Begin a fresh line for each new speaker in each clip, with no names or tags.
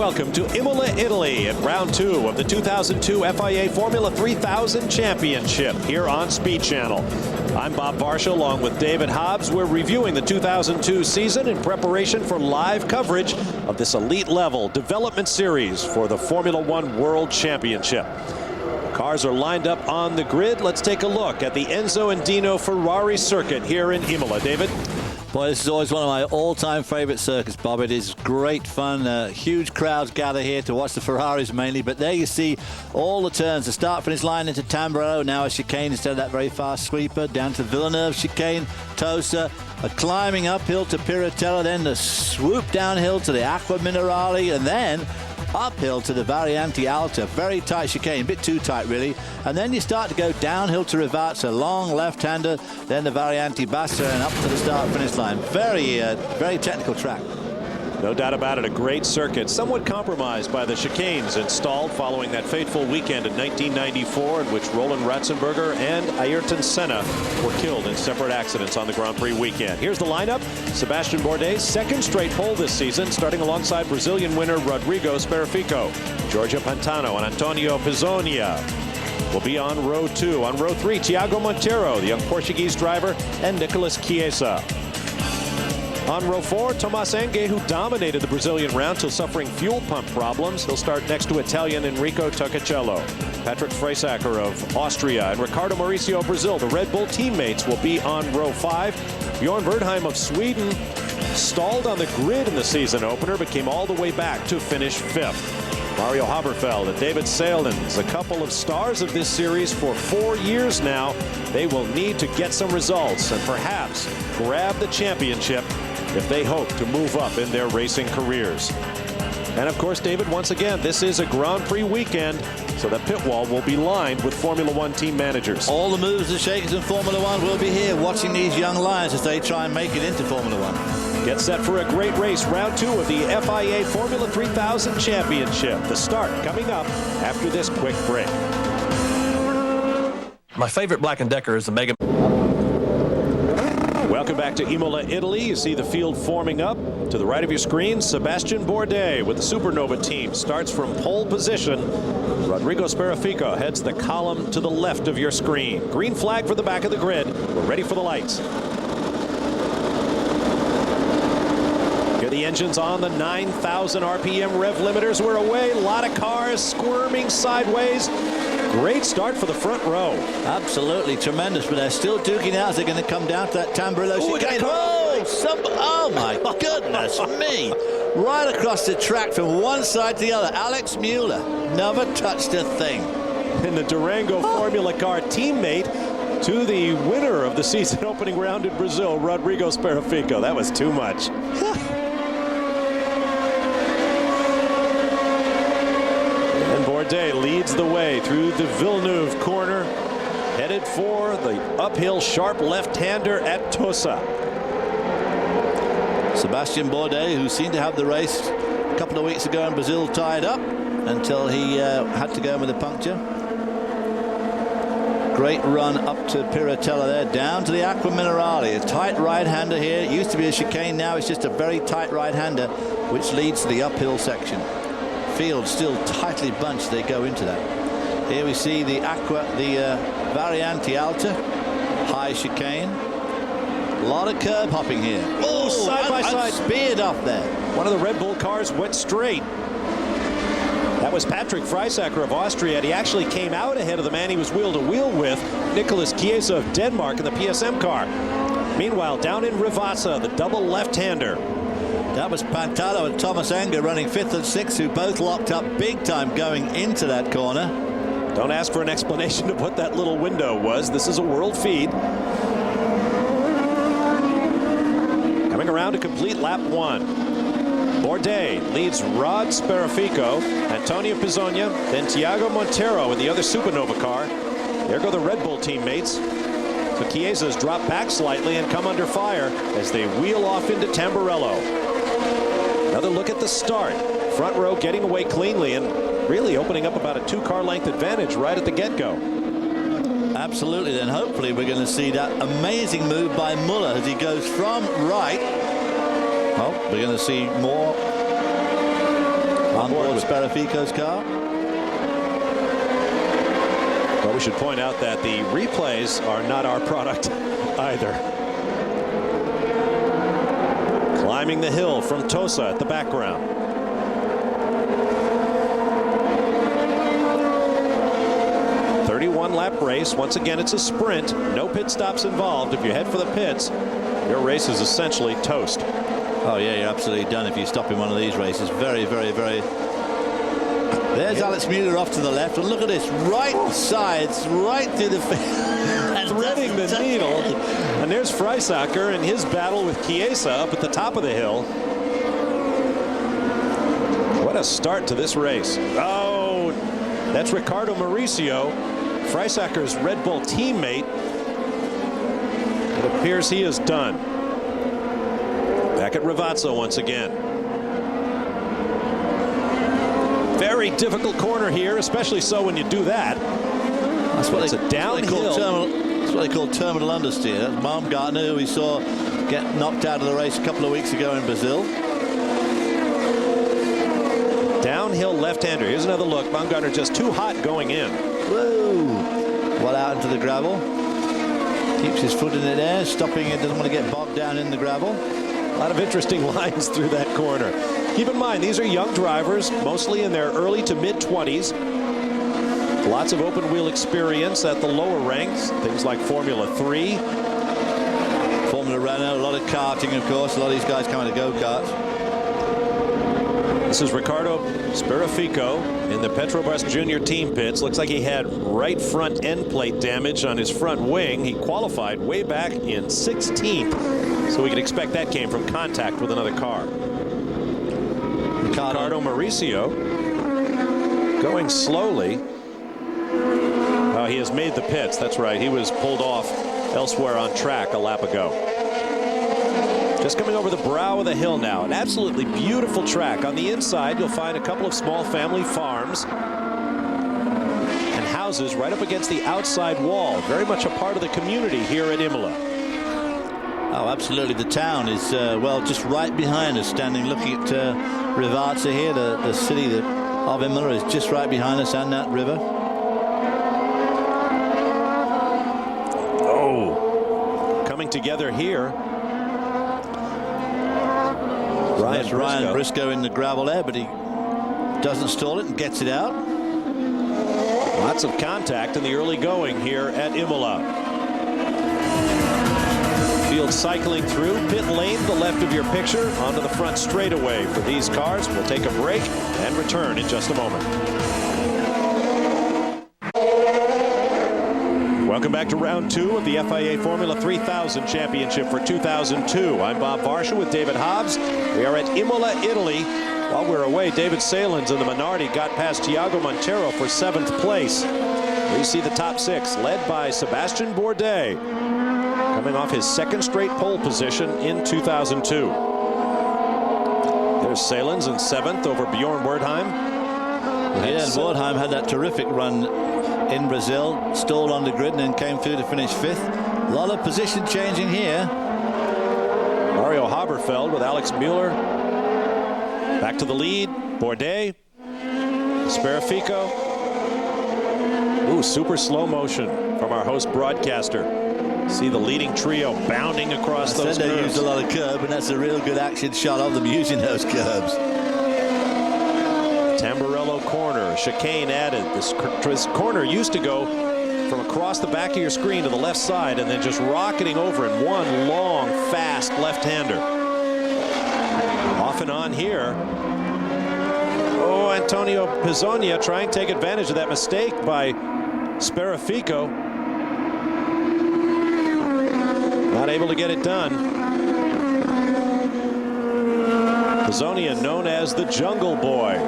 welcome to Imola, Italy at round 2 of the 2002 FIA Formula 3000 Championship here on Speed Channel. I'm Bob Varsha along with David Hobbs. We're reviewing the 2002 season in preparation for live coverage of this elite level development series for the Formula One World Championship. Cars are lined up on the grid. Let's take a look at the Enzo and Dino Ferrari circuit here in Imola. David?
Boy, this is always one of my all-time favorite circuits, Bob. It is great fun. Huge crowds gather here to watch the Ferraris mainly. But there you see all the turns. The start-finish line into Tamburello. Now a chicane instead of that very fast sweeper. Down to Villeneuve chicane. Tosa. A climbing uphill to Piratella. Then the swoop downhill to the Acqua Minerale. And then uphill to the Variante Alta. Very tight chicane, a bit too tight really. And then you start to go downhill to Rivazza, long left-hander, then the Variante Bassa and up to the start-finish line. Very technical track.
No doubt about it, a great circuit, somewhat compromised by the chicanes installed following that fateful weekend in 1994 in which Roland Ratzenberger and Ayrton Senna were killed in separate accidents on the Grand Prix weekend. Here's the lineup. Sebastian Bourdais, second straight pole this season, starting alongside Brazilian winner Rodrigo Speraffico. Giorgio Pantano and Antonio Pizzonia will be on row 2. On row 3, Tiago Monteiro, the young Portuguese driver, and Nicolas Chiesa. On row 4, Thomas Engue, who dominated the Brazilian round till suffering fuel pump problems. He'll start next to Italian Enrico Toccacello. Patrick Freisacker of Austria and Ricardo Mauricio of Brazil, the Red Bull teammates, will be on row 5. Bjorn Verdheim of Sweden stalled on the grid in the season opener, but came all the way back to finish 5th. Mario Haberfeld and David Seldens, a couple of stars of this series for 4 years now. They will need to get some results and perhaps grab the championship if they hope to move up in their racing careers. And of course, David, once again, this is a Grand Prix weekend, so the pit wall will be lined with Formula One team managers.
All the movers and shakers in Formula One will be here watching these young lions as they try and make it into Formula One.
Get set for a great race, round 2 of the FIA Formula 3000 Championship. The start coming up after this quick break.
My favorite Black & Decker is the Mega.
Welcome back to Imola, Italy. You see the field forming up. To the right of your screen, Sebastian Bourdais with the Supernova team starts from pole position. Rodrigo Speraffico heads the column to the left of your screen. Green flag for the back of the grid. We're ready for the lights. Here the engines on, the 9,000 RPM rev limiters. We're away. A lot of cars squirming sideways. Great start for the front row.
Absolutely tremendous, but they're still duking out as they're going to come down to that Tamburello chicane. Oh my goodness me. Right across the track from one side to the other. Alex Mueller never touched a thing.
And the Durango Formula Car teammate to the winner of the season opening round in Brazil, Rodrigo Speraffico. That was too much. Bourdais leads the way through the Villeneuve corner, headed for the uphill sharp left-hander at Tosa. Sebastian
Bourdais, who seemed to have the race a couple of weeks ago in Brazil tied up until he had to go in with a puncture. Great run up to Piratella there, down to the Acqua Minerale. A tight right-hander here. It used to be a chicane, now it's just a very tight right-hander, which leads to the uphill section. Field still tightly bunched, they go into that. Here we see the Variante Alta, high chicane. A lot of curb hopping here.
Oh, side by side.
Speared off there.
One of the Red Bull cars went straight. That was Patrick Freisacker of Austria, and he actually came out ahead of the man he was wheel-to-wheel with, Nicolas Chiesa of Denmark in the PSM car. Meanwhile, down in Rivazza, the double left-hander.
That was Pantano and Thomas Engue running 5th and 6th, who both locked up big time going into that corner.
Don't ask for an explanation of what that little window was. This is a world feed. Coming around to complete lap 1. Bourdais leads Rod Speraffico, Antonio Pizzonia, then Tiago Monteiro in the other Supernova car. There go the Red Bull teammates. So Chiesa's dropped back slightly and come under fire as they wheel off into Tamburello. Another look at the start. Front row getting away cleanly and really opening up about a 2-car length advantage right at the get-go.
Absolutely. Then hopefully we're going to see that amazing move by Muller as he goes from right. Oh, we're going to see more On board Sperafico's car.
Well, we should point out that the replays are not our product either. Climbing the hill from Tosa at the background. Lap race. Once again, it's a sprint. No pit stops involved. If you head for the pits, your race is essentially toast.
Oh yeah, you're absolutely done if you stop in one of these races. Very, very, very. There's Alex Mueller off to the left, and look at this, right sides, right through the
threading the needle. And there's Freisacker in his battle with Chiesa up at the top of the hill. What a start to this race. Oh, that's Ricardo Mauricio, Freisacker's Red Bull teammate. It appears he is done. Back at Rivazzo once again. Very difficult corner here, especially so when you do that.
That's what
it's a downhill.
That's what they call terminal understeer. That's Baumgartner, who we saw get knocked out of the race a couple of weeks ago in Brazil.
Downhill left-hander. Here's another look. Baumgartner just too hot going in.
Whoa! Well out into the gravel. Keeps his foot in the air, stopping it. Doesn't want to get bogged down in the gravel.
A lot of interesting lines through that corner. Keep in mind, these are young drivers, mostly in their early to mid-20s. Lots of open wheel experience at the lower ranks. Things like Formula 3.
Formula Renault, a lot of karting, of course. A lot of these guys come out of go-karts.
This is Ricardo Sperafico in the Petrobras Junior team pits. Looks like he had right front end plate damage on his front wing. He qualified way back in 16th, so we could expect that came from contact with another car. Ricardo Mauricio going slowly. Oh, he has made the pits. That's right. He was pulled off elsewhere on track a lap ago. Just coming over the brow of the hill now. An absolutely beautiful track. On the inside, you'll find a couple of small family farms and houses right up against the outside wall. Very much a part of the community here at Imola.
Oh, absolutely. The town is, well, just right behind us, standing looking at Rivazzo here. The city of Imola is just right behind us and that river.
Oh, coming together here.
Ryan Briscoe in the gravel there, but he doesn't stall it and gets it out.
Lots of contact in the early going here at Imola. Field cycling through pit lane, the left of your picture, onto the front straightaway for these cars. We'll take a break and return in just a moment. Welcome back to round 2 of the FIA Formula 3000 Championship for 2002. I'm Bob Varsha with David Hobbs. We are at Imola, Italy. While we're away, David Salins in the Minardi got past Thiago Montero for 7th place. We see the top 6 led by Sebastian Bourdais, coming off his 2nd straight pole position in 2002. There's Salins in 7th over Bjorn Wertheim.
Yeah, and Wertheim had that terrific run in Brazil, stalled on the grid and then came through to finish 5th. A lot of position changing here.
Mario Haberfeld with Alex Mueller back to the lead. Bourdais, Sperafico. Ooh, super slow motion from our host broadcaster. See the leading trio bounding across those curves.
They used a lot of curb, and that's a real good action shot of them using those curbs.
Tamburello corner, chicane added. This corner used to go from across the back of your screen to the left side and then just rocketing over in one long, fast left-hander. Off and on here. Oh, Antonio Pizzonia trying to take advantage of that mistake by Sperafico. Not able to get it done. Pizzonia known as the Jungle Boy.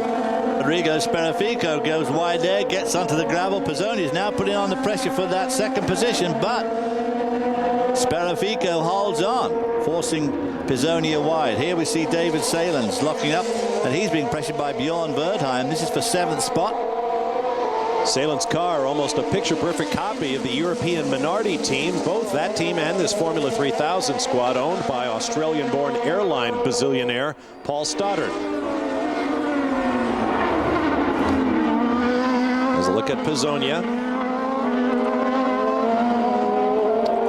Rodrigo Sperafico goes wide there, gets onto the gravel. Pizzonia is now putting on the pressure for that 2nd position, but Sperafico holds on, forcing Pizzonia wide. Here we see David Salins locking up, and he's being pressured by Bjorn Wertheim. This is for 7th spot.
Salins' car, almost a picture-perfect copy of the European Minardi team. Both that team and this Formula 3000 squad owned by Australian-born airline bazillionaire Paul Stoddart. Here's a look at Pizzonia.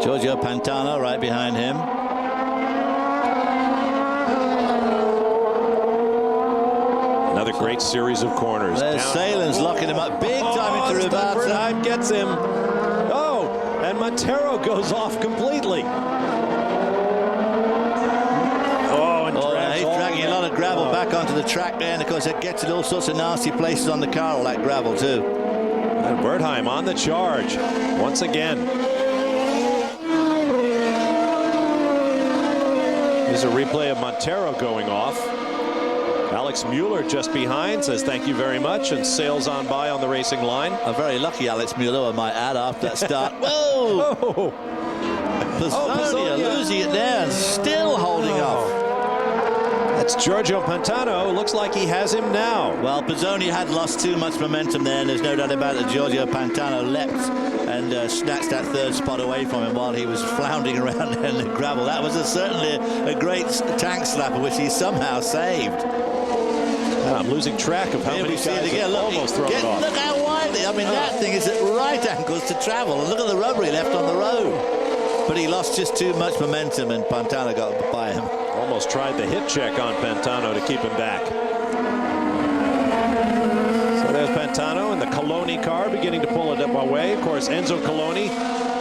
Giorgio Pantano right behind him.
Another great series of corners.
There's Salen's locking him up big time into
Stanford
Rivazza.
gets him. Oh, and Montero goes off completely.
He's dragging a lot of gravel back onto the track there, and of course it gets in all sorts of nasty places on the car, all that gravel too.
And Wertheim on the charge once again. Here's a replay of Montero going off. Alex Mueller just behind, says thank you very much, and sails on by on the racing line.
A very lucky Alex Mueller, I might add, after that start. Whoa!
Oh.
Pizzonia losing it there and still holding off.
That's Giorgio Pantano. Looks like he has him now.
Well, Pizzonia had lost too much momentum there, and there's no doubt about it. Giorgio Pantano leapt and snatched that third spot away from him while he was floundering around in the gravel. That was certainly a great tank slapper, which he somehow saved.
I'm losing track of how many
we see it
guys
again. Look,
almost thrown it off.
Look how wide I mean, that thing is at right angles to travel. And look at the rubber he left on the road. But he lost just too much momentum, and Pantano got by him.
Almost tried the hit check on Pantano to keep him back. So there's Pantano and the Coloni car beginning to pull it up away. Of course, Enzo Coloni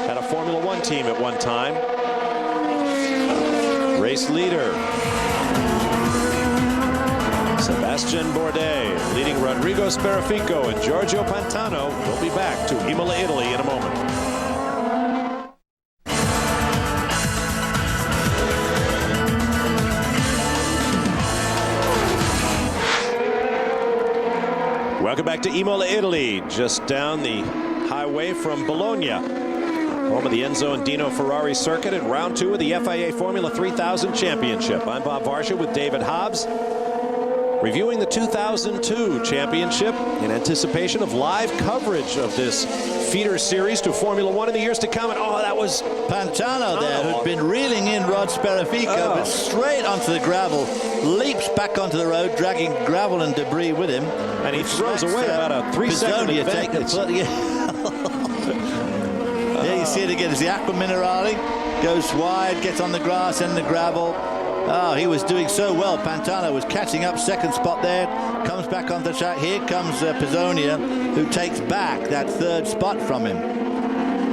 had a Formula One team at one time. Race leader Sebastian Bourdais leading Rodrigo Sperafico, and Giorgio Pantano will be back to Imola, Italy in a moment. Welcome back to Imola, Italy, just down the highway from Bologna, home of the Enzo and Dino Ferrari circuit in round 2 of the FIA Formula 3000 Championship. I'm Bob Varsha with David Hobbs, reviewing the 2002 championship in anticipation of live coverage of this feeder series to Formula One in the years to come. And that was
Pantano there, who'd been reeling in Rod Sperafico, but straight onto the gravel, leaps back onto the road, dragging gravel and debris with him.
And he throws away about a 3-second advantage.
There you see it again. As the Aqua Minerale goes wide, gets on the grass and the gravel. Oh, he was doing so well. Pantano was catching up, second spot there, comes back on the track. Here comes Pizzonia, who takes back that third spot from him.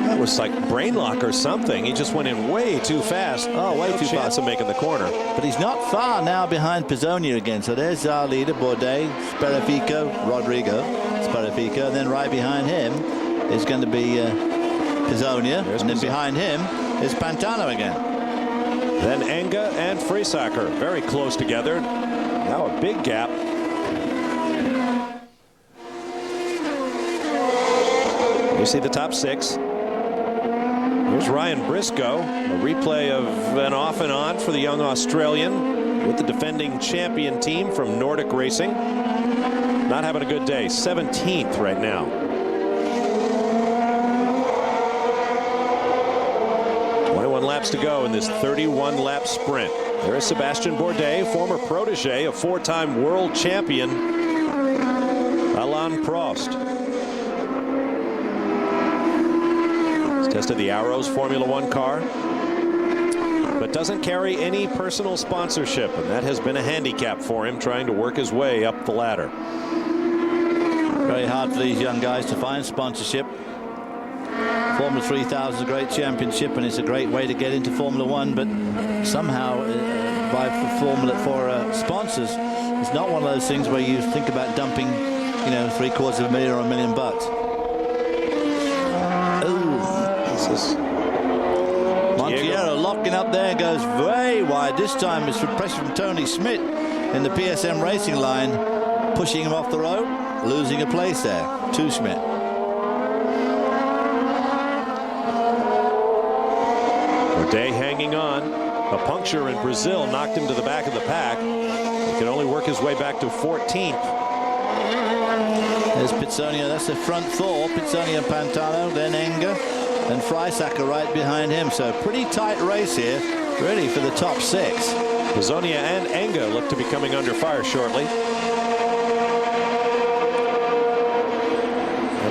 That was like brain lock or something. He just went in way too fast.
Oh, way too fast
of making the corner.
But he's not far now behind Pizzonia again. So there's our leader, Bourdais, Rodrigo Sperafico. And then right behind him is going to be Pizzonia. And then behind him is Pantano again.
Then Enga and Friesacker very close together. Now a big gap. You see the top 6. Here's Ryan Briscoe, a replay of an off and on for the young Australian with the defending champion team from Nordic Racing. Not having a good day. 17th right now. 21 laps to go in this 31-lap sprint. There is Sebastian Bourdais, former protege of 4-time world champion Alain Prost. He's tested the Arrows Formula One car, but doesn't carry any personal sponsorship, and that has been a handicap for him trying to work his way up the ladder.
Very hard for these young guys to find sponsorship. Formula 3000 is a great championship, and it's a great way to get into Formula One, but somehow for sponsors, it's not one of those things where you think about dumping, $750,000 or $1 million. Montiero locking up there, goes way wide. This time it's from pressure from Tony Schmidt in the PSM Racing line, pushing him off the road, losing a place there to Schmidt.
Bourdais hanging on. A puncture in Brazil knocked him to the back of the pack. He can only work his way back to 14th.
There's Pizzonia, that's the front 4. Pizzonia and Pantano, then Enga, and Friesacker right behind him. So pretty tight race here, ready for the top 6.
Pizzonia and Enga look to be coming under fire shortly.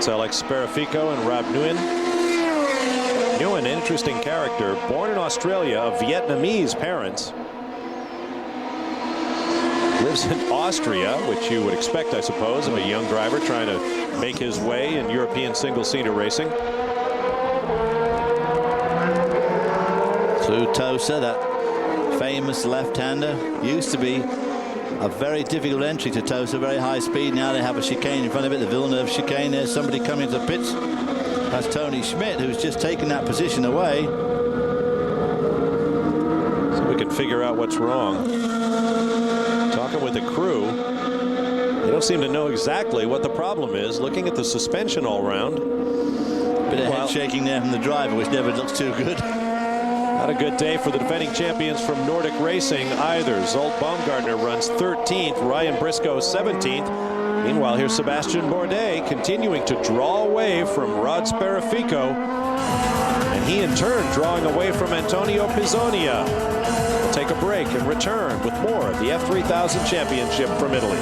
That's Alex Sparafico and Rob Nguyen. Nguyen, interesting character, born in Australia of Vietnamese parents. Lives in Austria, which you would expect, I suppose, of a young driver trying to make his way in European single-seater racing.
Through Tosa, that famous left-hander. Used to be a very difficult entry to Tosa, very high speed. Now they have a chicane in front of it, the Villeneuve chicane. There's somebody coming to the pits. That's Tony Schmidt, who's just taken that position away.
So we can figure out what's wrong. Talking with the crew, they don't seem to know exactly what the problem is. Looking at the suspension all round.
Bit of head shaking there from the driver, which never looks too good.
Not a good day for the defending champions from Nordic Racing either. Zolt Baumgartner runs 13th, Ryan Briscoe 17th. Meanwhile, here's Sebastian Bourdais continuing to draw away from Rod Sparafico. And he in turn drawing away from Antonio Pizzonia. We'll take a break and return with more of the F3000 Championship from Italy.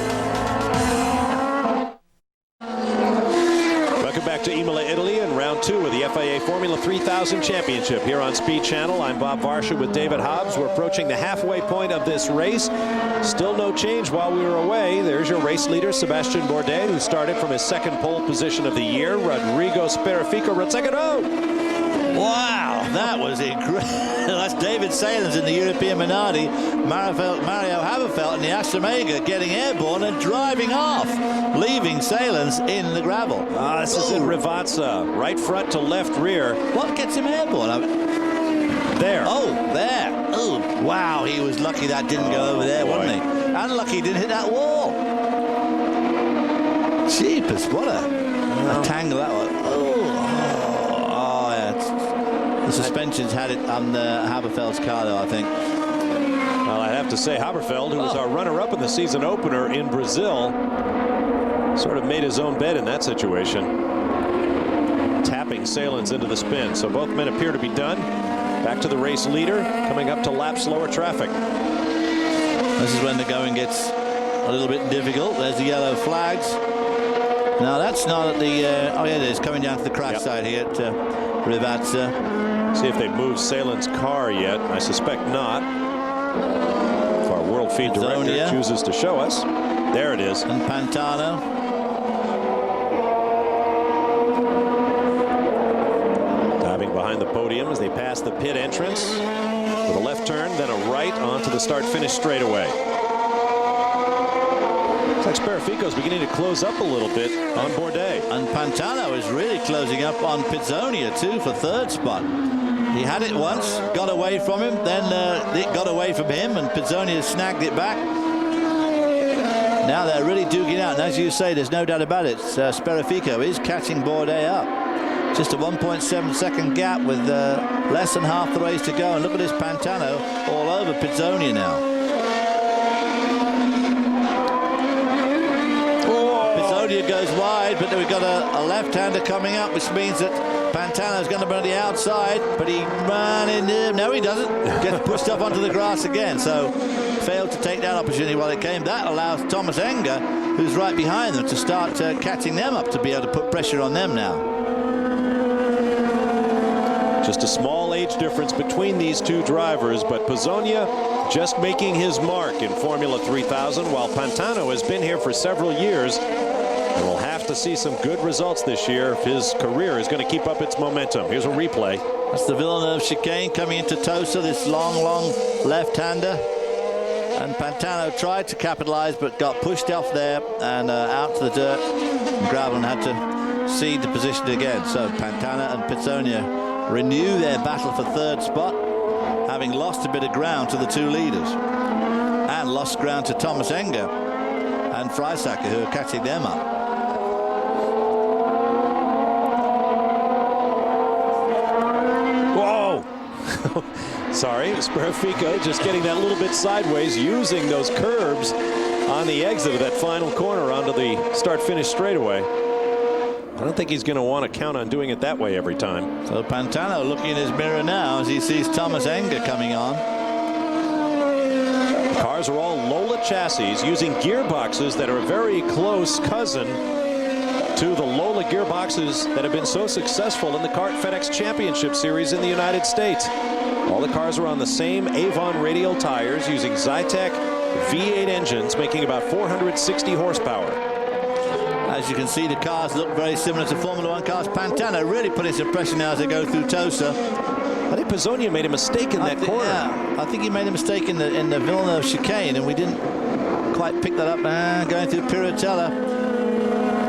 Back to Imola, Italy, in round 2 of the FIA Formula 3000 Championship here on Speed Channel. I'm Bob Varsha with David Hobbs. We're approaching the halfway point of this race. Still no change while we were away. There's your race leader, Sebastian Bourdais, who started from his second pole position of the year. Rodrigo Sparafico runs second. Oh!
Wow, that was incredible. That's David Salins in the European Minardi, Mario Haberfeld in the Aston Martin getting airborne and driving off, leaving Salins in the gravel.
This is in Rivazza, right front to left rear.
What gets him airborne?
There.
Oh, there. Oh, wow, he was lucky that didn't go over there, wasn't he? And lucky he didn't hit that wall. Jeepers, what a tangle that was. The suspensions had it on Haberfeld's car, though, I think.
Well, I'd have to say Haberfeld, who was our runner-up in the season opener in Brazil, sort of made his own bed in that situation, tapping Salins into the spin. So both men appear to be done. Back to the race leader, coming up to lap slower traffic.
This is when the going gets a little bit difficult. There's the yellow flags. Now that's not at the oh yeah, it is coming down to the crash side here at Rivazza.
See if they've moved Salins' car yet. I suspect not. If our World Feed director chooses to show us. There it is.
And Pantano.
Diving behind the podium as they pass the pit entrance. With a left turn, then a right onto the start-finish straightaway. Looks like Sparafico's beginning to close up a little bit on Bourdais.
And Pantano is really closing up on Pizzonia, too, for third spot. He had it once, got away from him, then it got away from him, and Pizzonia snagged it back. Now they're really duking out, and as you say, there's no doubt about it. Sparafico is catching Bourdais up. Just a 1.7 second gap with less than half the race to go. And look at this Pantano all over Pizzonia now. Pizzonia goes wide, but we've got a left-hander coming up, which means that Pantano's going to be on the outside, but he ran in there. No, he doesn't. Gets pushed up onto the grass again, so failed to take that opportunity while it came. That allows Thomas Enger, who's right behind them, to start catching them up, to be able to put pressure on them now.
Just a small age difference between these two drivers, but Pizzonia just making his mark in Formula 3000, while Pantano has been here for several years. And we'll have to see some good results this year if his career is going to keep up its momentum. Here's a replay.
That's the Villeneuve chicane coming into Tosa, this long left-hander. And Pantano tried to capitalize, but got pushed off there and out to the dirt. And Gravel had to cede the position again. So Pantano and Pizzonia renew their battle for third spot, having lost a bit of ground to the two leaders. And lost ground to Thomas Enger and Freisacker, who are catching them up.
Sorry, Sparafico just getting that little bit sideways, using those curbs on the exit of that final corner onto the start-finish straightaway. I don't think he's going to want to count on doing it that way every time.
So Pantano looking in his mirror now as he sees Thomas Enger coming on.
The cars are all Lola chassis using gearboxes that are a very close cousin to the Lola gearboxes that have been so successful in the Kart FedEx Championship Series in the United States. All the cars are on the same Avon radial tires using Zytec V8 engines, making about 460 horsepower.
As you can see, the cars look very similar to Formula One cars. Pantano really putting some pressure now as they go through Tosa.
I think Pizzonia made a mistake in that corner.
Yeah, I think he made a mistake in the Villeneuve chicane, and we didn't quite pick that up. Going through Piratella.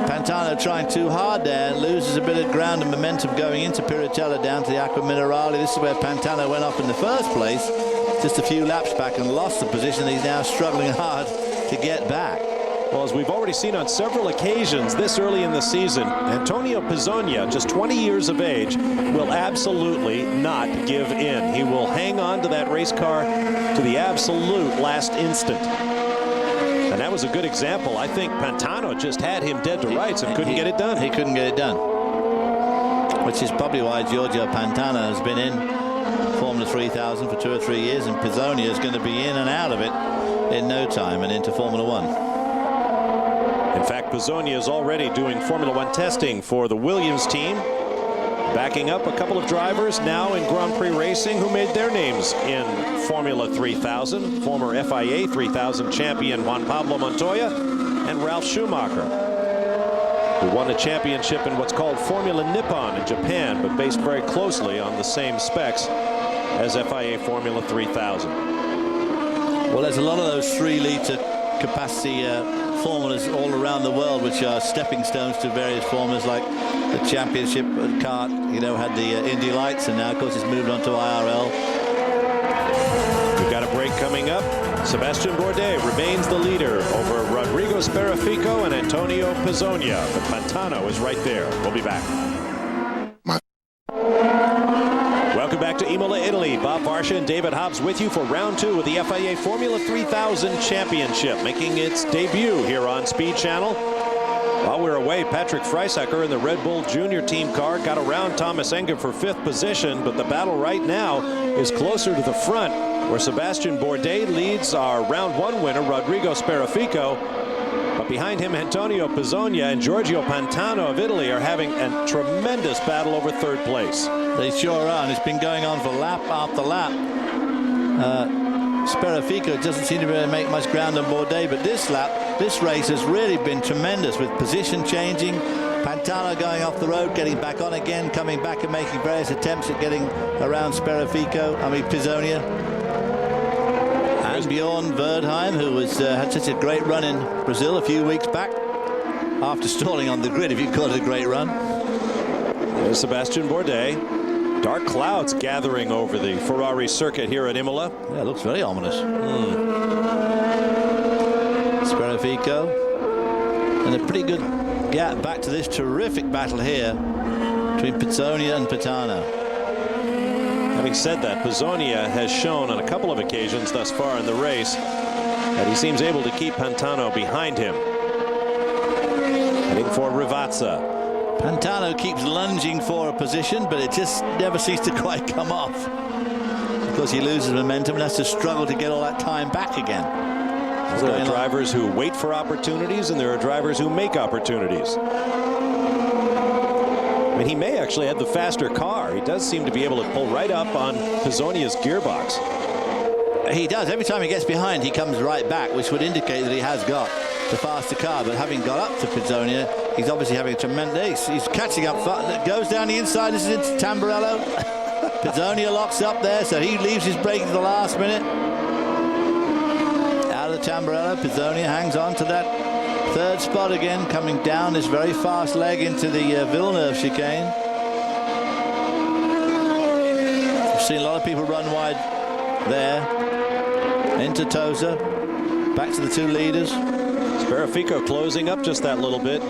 Pantano trying too hard there, loses a bit of ground and momentum going into Piratella down to the Acqua Minerale. This is where Pantano went off in the first place, just a few laps back, and lost the position. He's now struggling hard to get back.
Well, as we've already seen on several occasions this early in the season, Antonio Pizzonia, just 20 years of age, will absolutely not give in. He will hang on to that race car to the absolute last instant. And that was a good example. I think Pantano just had him dead to rights and couldn't get it done.
He couldn't get it done. Which is probably why Giorgio Pantano has been in Formula 3000 for 2 or 3 years, and Pizzonia is going to be in and out of it in no time and into Formula One.
In fact, Pizzonia is already doing Formula One testing for the Williams team, backing up a couple of drivers now in Grand Prix racing who made their names in Formula 3000. Former FIA 3000 champion Juan Pablo Montoya and Ralf Schumacher, who won a championship in what's called Formula Nippon in Japan, but based very closely on the same specs as FIA Formula 3000.
Well, there's a lot of those 3-liter capacity formulas all around the world, which are stepping stones to various formulas, like the championship kart, you know, had the Indy Lights, and now of course it's moved on to IRL.
We've got a break coming up. Sebastian Bourdais remains the leader over Rodrigo Speraffico and Antonio Pizzonia, but Pantano is right there. We'll be back. Welcome back to Imola, Italy. Bob Varsha and David Hobbs with you for round 2 of the FIA Formula 3000 Championship, making its debut here on Speed Channel. While we're away, Patrick Freisacker in the Red Bull Junior team car got around Thomas Engen for 5th position, but the battle right now is closer to the front, where Sebastian Bourdais leads our round 1 winner, Rodrigo Speraffico. But behind him, Antonio Pizzonia and Giorgio Pantano of Italy are having a tremendous battle over 3rd place.
They sure are, and it's been going on for lap after lap. Speraffico doesn't seem to be able to make much ground on Bourdais, but this race has really been tremendous, with position changing, Pantano going off the road, getting back on again, coming back and making various attempts at getting around Pizzonia. And Bjorn Verdheim, who was had such a great run in Brazil a few weeks back, after stalling on the grid, if you call it a great run.
There's Sebastian Bourdais. Dark clouds gathering over the Ferrari circuit here at Imola.
Yeah, it looks very ominous. Speraffico, and a pretty good gap back to this terrific battle here between Pizzonia and Pantano.
Having said that, Pizzonia has shown on a couple of occasions thus far in the race that he seems able to keep Pantano behind him. Heading for Rivazza.
Pantano keeps lunging for a position, but it just never seems to quite come off, because he loses momentum and has to struggle to get all that time back again.
There are drivers who wait for opportunities, and there are drivers who make opportunities. I mean, he may actually have the faster car. He does seem to be able to pull right up on Pizzonia's gearbox.
He does. Every time he gets behind, he comes right back, which would indicate that he has got the faster car. But having got up to Pizzonia, he's obviously having a tremendous. He's catching up. Goes down the inside. This is into Tamburello. Pizzonia locks up there, so he leaves his brake at the last minute. Out of the Tamburello, Pizzonia hangs on to that 3rd spot again, coming down this very fast leg into the Villeneuve chicane. We've seen a lot of people run wide there. Into Tosa, back to the 2 leaders.
Speraffico closing up just that little bit.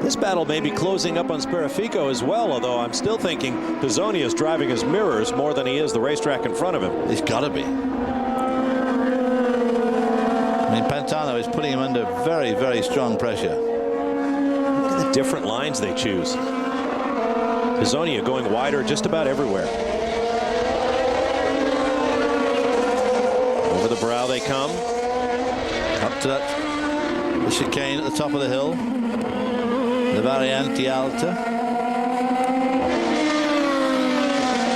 This battle may be closing up on Speraffico as well, although I'm still thinking Pizzonia is driving his mirrors more than he is the racetrack in front of him.
He's got to be. I mean, Pantano is putting him under very, very strong pressure.
Look at the different lines they choose. Pizzonia going wider just about everywhere. Over the brow they come.
Up to the chicane at the top of the hill. the Variante Alta.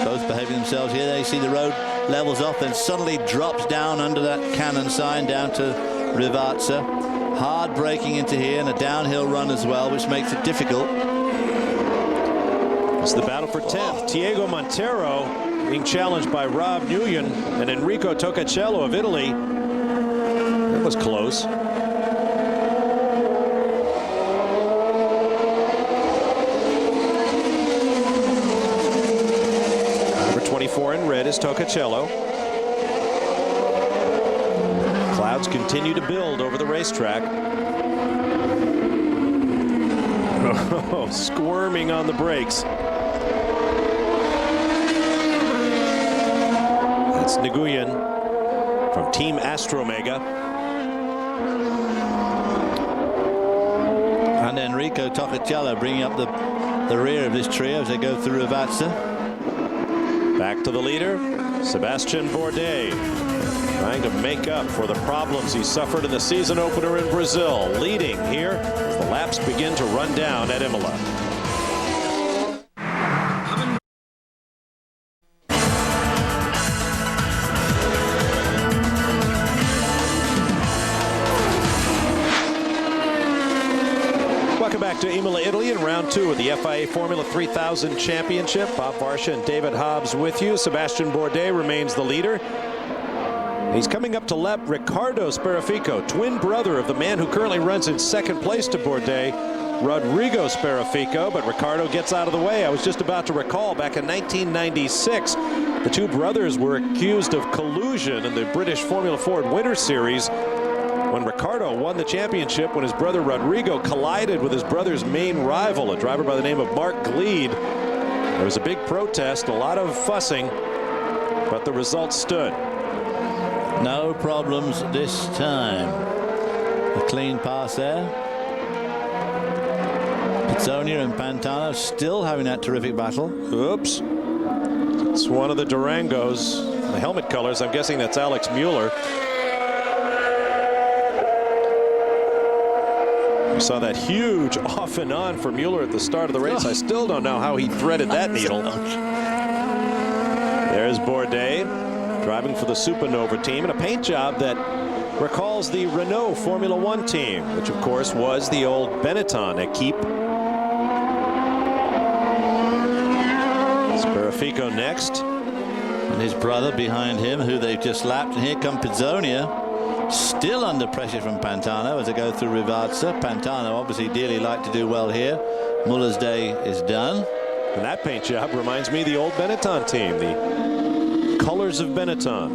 Both behaving themselves here. There you see the road levels off, then suddenly drops down under that cannon sign down to Rivazza. Hard braking into here and a downhill run as well, which makes it difficult.
It's the battle for 10th. Diego Montero being challenged by Rob Nguyen and Enrico Toccacello of Italy. That was close. Number 24 in red is Toccacello. Clouds continue to build over the racetrack. Oh, squirming on the brakes. That's Nguyen from Team Astromega.
And Enrico Toccacello bringing up the rear of this trio as they go through Rivazza.
Back to the leader, Sebastian Bourdais, trying to make up for the problems he suffered in the season opener in Brazil. Leading here as the laps begin to run down at Imola. Welcome back to Imola, Italy in round 2 of the FIA Formula 3000 Championship. Bob Varsha and David Hobbs with you. Sebastian Bourdais remains the leader. He's coming up to lap Riccardo Sperafico, twin brother of the man who currently runs in second place to Bourdais, Rodrigo Sperafico, but Riccardo gets out of the way. I was just about to recall back in 1996, the two brothers were accused of collusion in the British Formula Ford Winter Series when Riccardo won the championship when his brother Rodrigo collided with his brother's main rival, a driver by the name of Mark Gleed. There was a big protest, a lot of fussing, but the result stood.
No problems this time. A clean pass there. Pizzonia and Pantano still having that terrific battle.
Oops. It's one of the Durangos. The helmet colors, I'm guessing that's Alex Mueller. We saw that huge off and on for Mueller at the start of the race. I still don't know how he threaded that needle. There's Bourdais driving for the Supernova team in a paint job that recalls the Renault Formula One team, which of course was the old Benetton equipe. Sperafico next.
And his brother behind him, who they've just lapped. And here comes Pizzonia, still under pressure from Pantano as they go through Rivazza. Pantano obviously dearly like to do well here. Muller's day is done.
And that paint job reminds me of the old Benetton team, the colors of Benetton.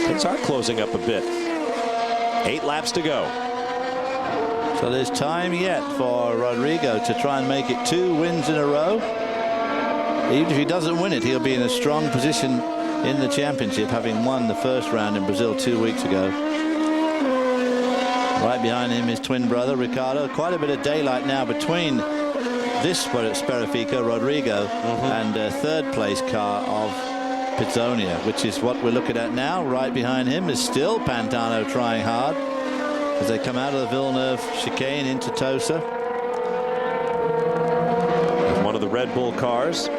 Things are closing up a bit. 8 laps to go.
So there's time yet for Rodrigo to try and make it 2 wins in a row. Even if he doesn't win it, he'll be in a strong position in the championship, having won the first round in Brazil 2 weeks ago. Right behind him is twin brother Riccardo. Quite a bit of daylight now between this Sperafico, Rodrigo, and third place car of Pizzonia, which is what we're looking at now. Right behind him is still Pantano trying hard as they come out of the Villeneuve chicane into Tosa.
One of the Red Bull cars,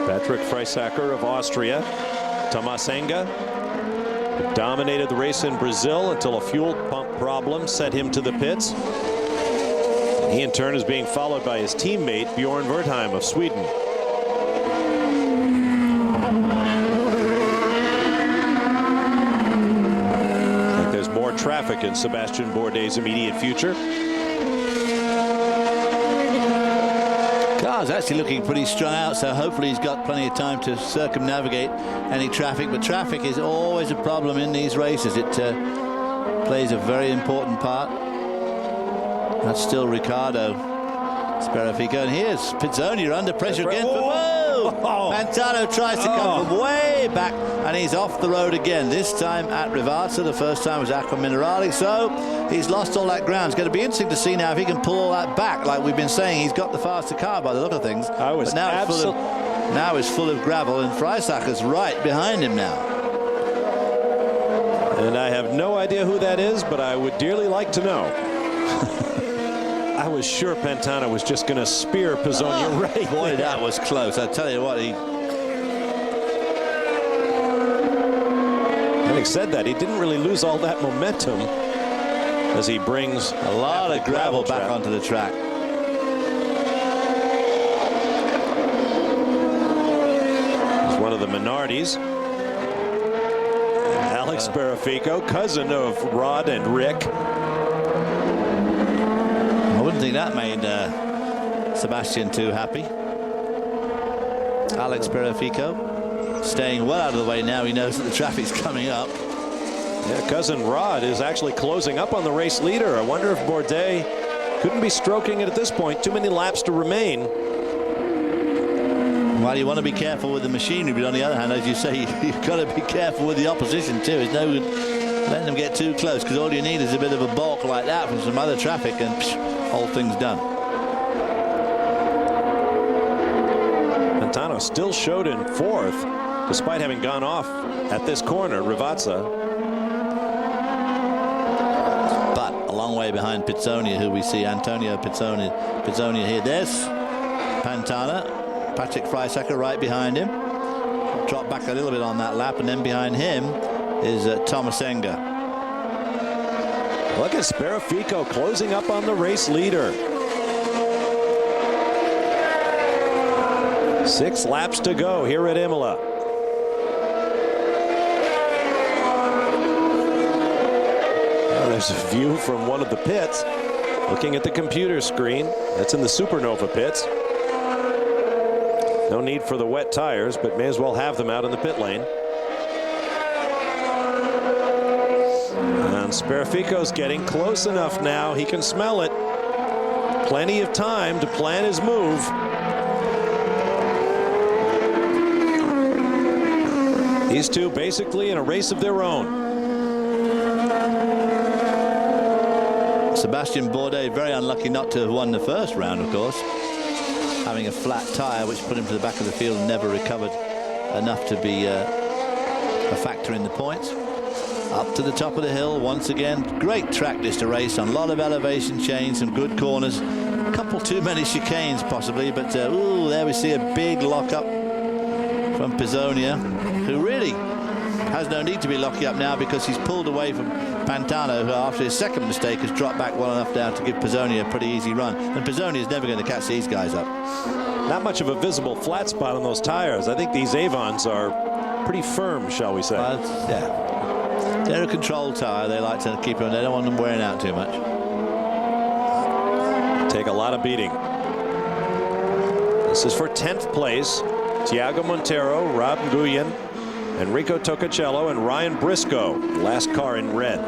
Patrick Freisacker of Austria. Thomas Enga dominated the race in Brazil until a fuel pump problem sent him to the pits. He in turn is being followed by his teammate Bjorn Wertheim of Sweden. I think there's more traffic in Sebastian Bourdais' immediate future.
Car's actually looking pretty strung out, so hopefully he's got plenty of time to circumnavigate any traffic. But traffic is always a problem in these races. It plays a very important part. That's still Riccardo Sperafico. And here's Pizzonia under pressure again. Pantano tries to come from way back, and he's off the road again. This time at Rivazza. The first time was Acqua Minerale. So he's lost all that ground. It's going to be interesting to see now if he can pull all that back. Like we've been saying, he's got the faster car by the look of things.
Now
it's full of gravel, and Freisacker's right behind him now.
And I have no idea who that is, but I would dearly like to know. I was sure Pantana was just going to spear Pizzonia right
Boy,
there.
that was close. I tell you what,
Having said that, he didn't really lose all that momentum as he brings
a lot of gravel back
trap
onto the track.
He's one of the Minardis. Alex Sparafico, cousin of Rod and Rick.
I wouldn't think that made Sebastian too happy. Alex Sparafico staying well out of the way now. He knows that the traffic's coming up.
Yeah, cousin Rod is actually closing up on the race leader. I wonder if Bourdais couldn't be stroking it at this point. Too many laps to remain.
Well, you want to be careful with the machinery, but on the other hand, as you say, you've got to be careful with the opposition too. It's no good letting them get too close, because all you need is a bit of a balk like that from some other traffic, and whole thing's done.
Pantano still showed in fourth, despite having gone off at this corner, Rivazza.
But a long way behind Pizzonia, who we see Antonio Pizzonia here. There's Pantana. Patrick Freisacker right behind him. Dropped back a little bit on that lap, and then behind him is Thomas Enga.
Look at Sparafico closing up on the race leader. 6 laps to go here at Imola. Well, there's a view from one of the pits. Looking at the computer screen. That's in the Supernova pits. No need for the wet tires, but may as well have them out in the pit lane. And Sparafico's getting close enough now. He can smell it. Plenty of time to plan his move. These two basically in a race of their own.
Sebastian Bourdais very unlucky not to have won the first round, of course. Having a flat tire, which put him to the back of the field, and never recovered enough to be a factor in the points. Up to the top of the hill once again. Great track this to race on. A lot of elevation change, some good corners. A couple too many chicanes possibly, but ooh, there we see a big lockup from Pizzonia, who really has no need to be locking up now, because he's pulled away from Pantano, who after his second mistake has dropped back well enough down to give Pizzonia a pretty easy run. And Pizzonia is never going to catch these guys up.
Not much of a visible flat spot on those tires. I think these Avons are pretty firm, shall we say.
Yeah. They're a controlled tire. They like to keep them. They don't want them wearing out too much.
Take a lot of beating. This is for 10th place. Tiago Montero, Rob Nguyen, Enrico Toccacello, and Ryan Briscoe. Last car in red.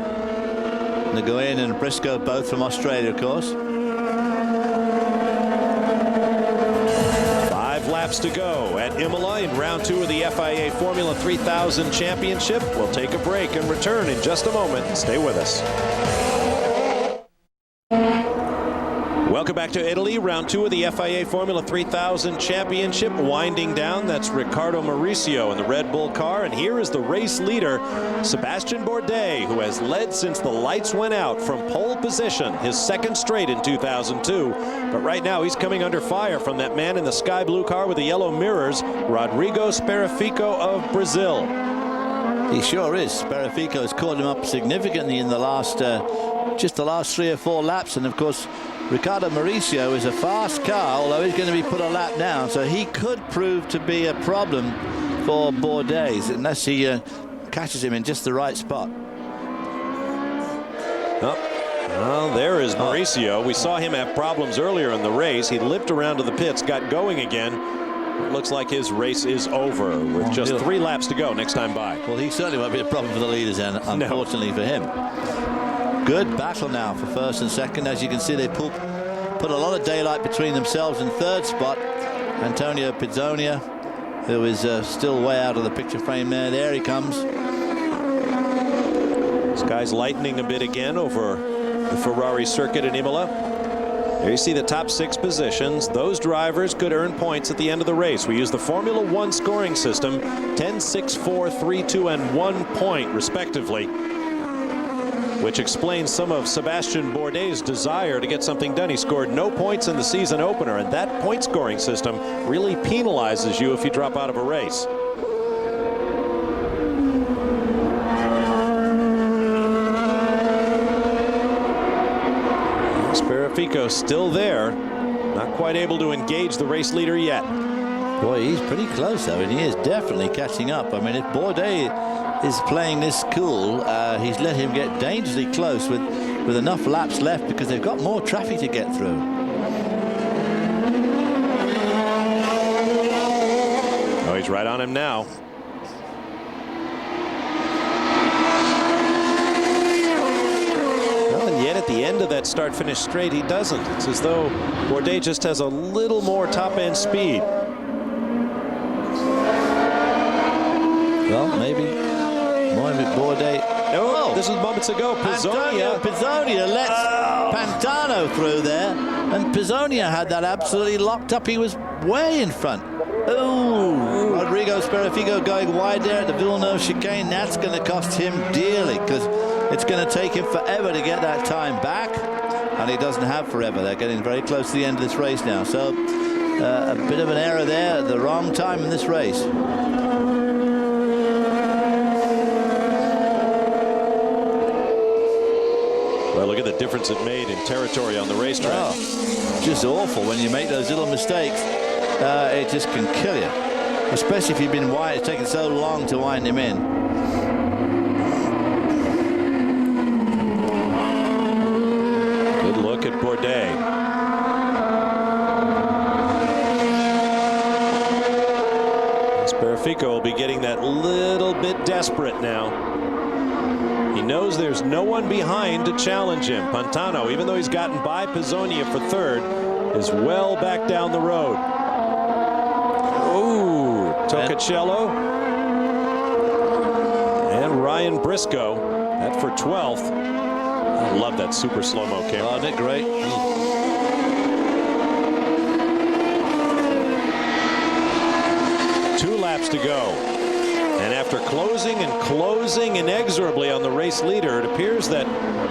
Nguyen and Briscoe both from Australia, of course.
5 laps to go at Imola in round 2 of the FIA Formula 3000 Championship. We'll take a break and return in just a moment. Stay with us. Welcome back to Italy. Round 2 of the FIA Formula 3000 Championship winding down. That's Riccardo Mauricio in the Red Bull car. And here is the race leader, Sebastian Bourdais, who has led since the lights went out from pole position, his second straight in 2002. But right now he's coming under fire from that man in the sky blue car with the yellow mirrors, Rodrigo Sparafico of Brazil.
He sure is. Sparafico has caught him up significantly in the last, just the last 3 or 4 laps. And of course, Riccardo Mauricio is a fast car, although he's going to be put a lap down, so he could prove to be a problem for Bourdais unless he catches him in just the right spot.
Oh, well, there is Mauricio. We saw him have problems earlier in the race. He limped around to the pits, got going again. It looks like his race is over with just 3 laps to go next time by.
Well, he certainly won't be a problem for the leaders, and unfortunately for him. Good battle now for first and second. As you can see, they put a lot of daylight between themselves in third spot. Antonio Pizzonia, who is still way out of the picture frame there. There he comes.
This guy's lightening a bit again over the Ferrari circuit in Imola. There you see the top 6 positions. Those drivers could earn points at the end of the race. We use the Formula 1 scoring system, 10, 6, 4, 3, 2, and 1 point respectively. which explains some of Sébastien Bourdais' desire to get something done. He scored no points in the season opener, and that point scoring system really penalizes you if you drop out of a race. Sparaffico still there, not quite able to engage the race leader yet.
Boy, he's pretty close, though, and he is definitely catching up. I mean, if Bourdais is playing this cool, he's let him get dangerously close with enough laps left because they've got more traffic to get through.
Oh, he's right on him now. At the end of that start-finish straight, he doesn't. It's as though Bourdais just has a little more top-end speed.
Well, maybe Bourdais.
Oh, this was moments ago.
Pizzonia lets Pantano through there, and Pizzonia had that absolutely locked up. He was way in front. Oh, Rodrigo Sparaffico going wide there at the Villeneuve chicane. That's going to cost him dearly because it's going to take him forever to get that time back, and he doesn't have forever. They're getting very close to the end of this race now. So a bit of an error there at the wrong time in this race.
Well, look at the difference it made in territory on the racetrack.
Oh, just awful when you make those little mistakes. It just can kill you, especially if you've been wide. It's taken so long to wind him in.
Good look at Bourdais. Sparaffico will be getting that little bit desperate now. He knows there's no one behind to challenge him. Pantano, even though he's gotten by Pizzonia for third, is well back down the road. Ooh, Tocacello and Ryan Briscoe. That for 12th. I love that super slow-mo camera.
Oh, isn't it great?
2 laps to go. And after closing inexorably on the race leader, it appears that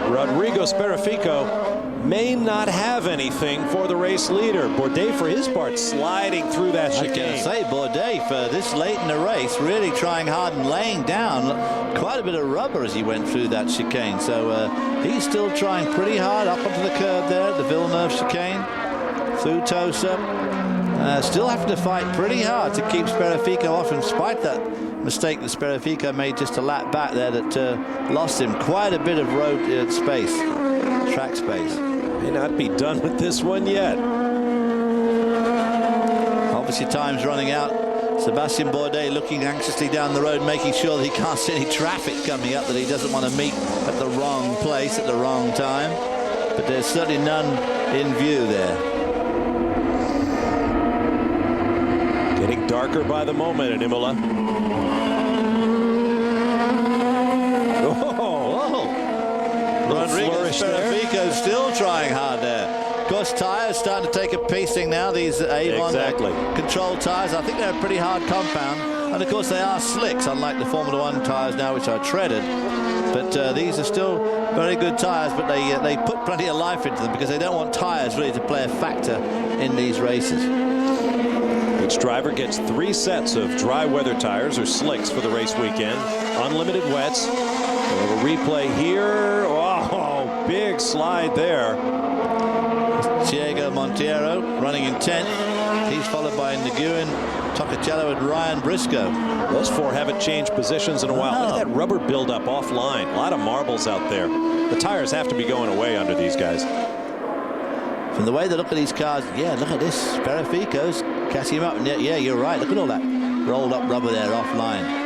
Rodrigo Sparaffico may not have anything for the race leader. Bourdais, for his part, sliding through that chicane.
I was going to say, Bourdais, for this late in the race, really trying hard and laying down quite a bit of rubber as he went through that chicane. So he's still trying pretty hard up onto the curb there at the Villeneuve chicane, through Tosa. Still having to fight pretty hard to keep Sparaffico off, in spite of that mistake that Sparaffico made just a lap back there that lost him quite a bit of road space, track space.
May not be done with this one yet.
Obviously time's running out. Sébastien Bourdais looking anxiously down the road, making sure that he can't see any traffic coming up that he doesn't want to meet at the wrong place at the wrong time. But there's certainly none in view there.
Getting darker by the moment in Imola.
Rodrigo Sparaffico still trying hard there. Of course, tyres starting to take a piecing now. These Avon control tyres. I think they're a pretty hard compound. And of course, they are slicks, unlike the Formula One tyres now, which are treaded. But these are still very good tyres, but they put plenty of life into them because they don't want tyres really to play a factor in these races.
Each driver gets 3 sets of dry weather tires or slicks for the race weekend. Unlimited wets. We have a replay here. Oh, big slide there.
Diego Monteiro running in 10th. He's followed by Nguyen, Tocacello, and Ryan Briscoe.
Those 4 haven't changed positions in a while. Look at that rubber buildup offline. A lot of marbles out there. The tires have to be going away under these guys.
From the way they look at these cars, yeah, look at this. Sparaffico's catching him up. And yeah, you're right. Look at all that rolled up rubber there offline.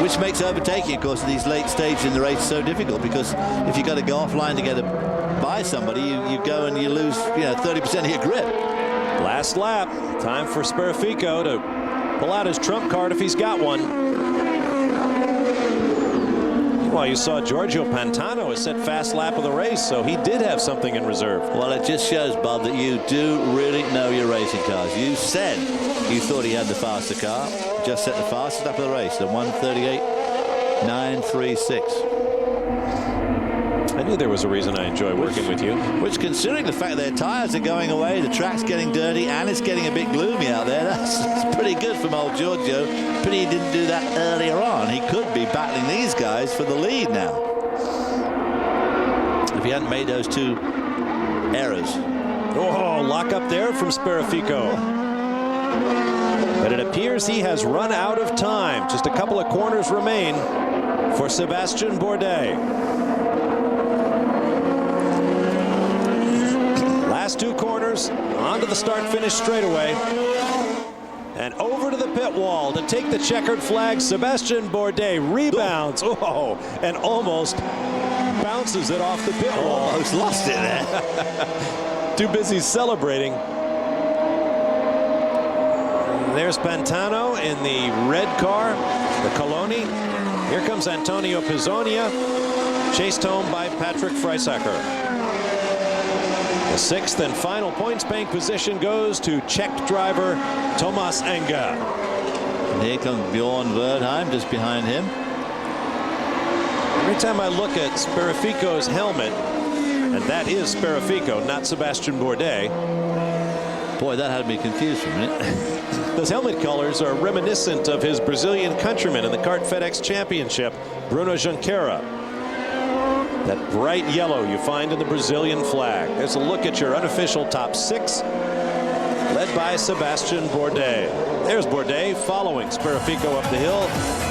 Which makes overtaking, of course, at these late stages in the race so difficult, because if you've got to go offline to get by somebody, you go and you lose 30% of your grip.
Last lap. Time for Sparaffico to pull out his trump card if he's got one. Well, you saw Giorgio Pantano has set fast lap of the race, so he did have something in reserve.
Well, it just shows, Bob, that you do really know your racing cars. You said you thought he had the faster car. Just set the fastest lap of the race, the 1:38.936.
I knew there was a reason I enjoy working with you.
Which, considering the fact their tires are going away, the track's getting dirty, and it's getting a bit gloomy out there, that's pretty good from old Giorgio. Pity he didn't do that earlier on. He could be battling these guys for the lead now, if he hadn't made those two errors.
Oh, lock up there from Speraffico. But it appears he has run out of time. Just a couple of corners remain for Sébastien Bourdais. Last two corners, onto the start-finish straightaway. And over to the pit wall to take the checkered flag. Sébastien Bourdais rebounds. Oh, and almost bounces it off the pit wall.
Almost lost it there.
Too busy celebrating. There's Pantano in the red car, the Coloni. Here comes Antonio Pizzonia, chased home by Patrick Freisacher. The sixth and final points bank position goes to Czech driver Thomas Enga.
And here comes Bjorn Verdheim just behind him.
Every time I look at Speraffico's helmet, and that is Speraffico, not Sébastien Bourdais.
Boy, that had me confused for a minute.
Those helmet colors are reminiscent of his Brazilian countryman in the Kart FedEx Championship, Bruno Junqueira. That bright yellow you find in the Brazilian flag. There's a look at your unofficial top six, led by Sébastien Bourdais. There's Bourdais following Speraffico up the hill,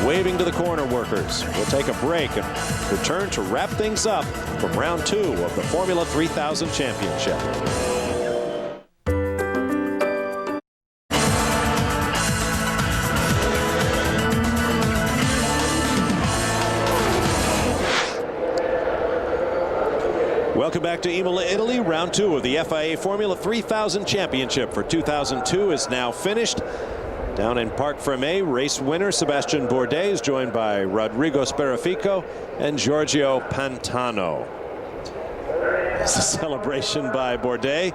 waving to the corner workers. We'll take a break and return to wrap things up from round two of the Formula 3000 Championship. Welcome back to Imola, Italy. Round two of the FIA Formula 3000 Championship for 2002 is now finished. Down in Parc Fermé, race winner Sébastien Bourdais is joined by Rodrigo Speraffico and Giorgio Pantano. It's a celebration by Bourdais,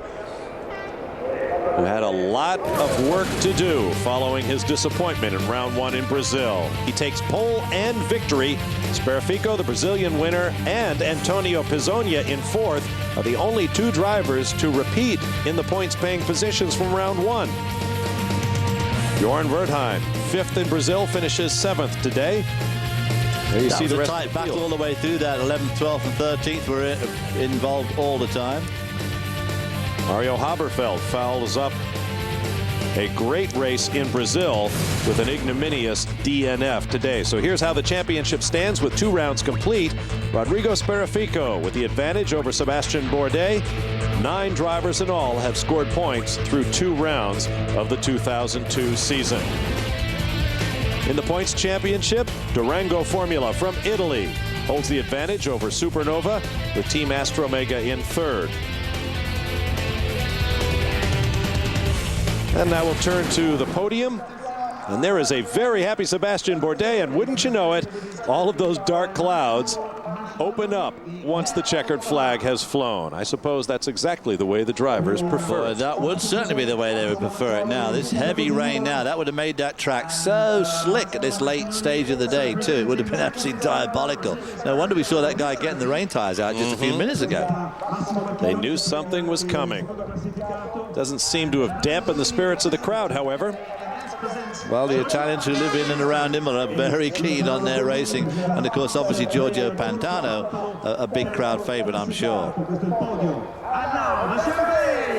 who had a lot of work to do following his disappointment in round one in Brazil. He takes pole and victory. Speraffico, the Brazilian winner, and Antonio Pizzonia in fourth are the only two drivers to repeat in the points-paying positions from round one. Bjorn Verdheim, fifth in Brazil, finishes seventh today. There you see the rest
tight
of the
battle
field.
all the way through that. 11th, 12th, and 13th were involved all the time.
Mario Haberfeld fouls up a great race in Brazil with an ignominious DNF today. So here's how the championship stands with 2 rounds complete. Rodrigo Speraffico with the advantage over Sébastien Bourdais. 9 drivers in all have scored points through 2 rounds of the 2002 season. In the points championship, Durango Formula from Italy holds the advantage over Supernova with Team Astromega in third. And now we'll turn to the podium. And there is a very happy Sébastien Bourdais, and wouldn't you know it, all of those dark clouds open up once the checkered flag has flown. I suppose that's exactly the way the drivers prefer it.
That would certainly be the way they would prefer it now. This heavy rain now, that would have made that track so slick at this late stage of the day too. It would have been absolutely diabolical. No wonder we saw that guy getting the rain tires out just a few minutes ago.
They knew something was coming. Doesn't seem to have dampened the spirits of the crowd, however.
Well, the Italians who live in and around Imola are very keen on their racing. And, of course, obviously, Giorgio Pantano, a big crowd favorite, I'm sure.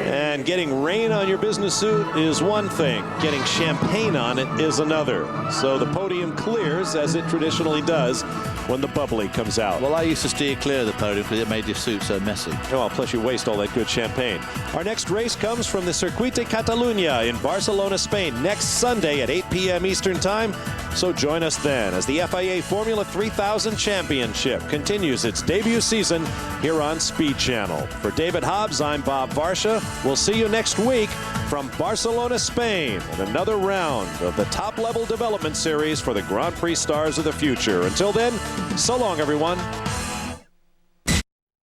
And getting rain on your business suit is one thing. Getting champagne on it is another. So the podium clears, as it traditionally does, when the bubbly comes out.
Well, I used to steer clear of the podium because it made your suit so messy.
Oh, plus you waste all that good champagne. Our next race comes from the Circuit de Catalunya in Barcelona, Spain, next Sunday at 8 p.m. Eastern Time. So join us then as the FIA Formula 3000 Championship continues its debut season here on Speed Channel. For David Hobbs, I'm Bob Varsha. We'll see you next week from Barcelona, Spain, in another round of the top-level development series for the Grand Prix stars of the future. Until then, so long, everyone.